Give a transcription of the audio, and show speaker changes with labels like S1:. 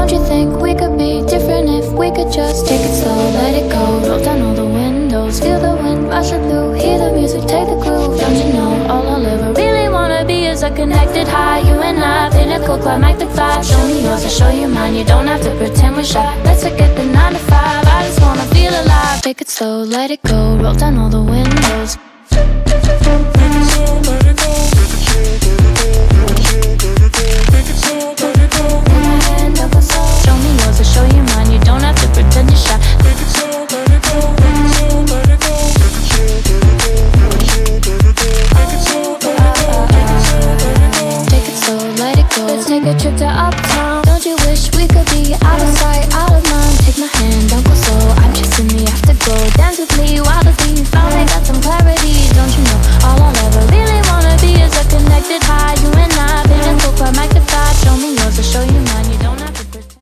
S1: Don't you think we could be different if we could just take it slow, let it go. Roll down all the windows, feel the wind rushing through, hear the music, take the groove. Don't you know all I'll ever really wanna be is a connected high. You and I, pinnacle, climactic vibe. Show me yours, I'll show you mine. You don't have to pretend we're shy. Let's forget the 9 to 5. I just wanna feel alive. Take it slow, let it go. Roll down all the windows. Show me yours, I'll show you mine. You don't have to pretend you're shy. Take it slow, let it go. Let it go. Take it slow, let it go. Let's take a trip to uptown. Don't you wish we could be out of sight, out of mind? Take my hand, don't go slow. I'm chasing the afterglow. Dance with me while the beat finally got some clarity. Don't you know all I'll ever really wanna be is a connected high. You and I, pinnacle, climactic vibe. Show me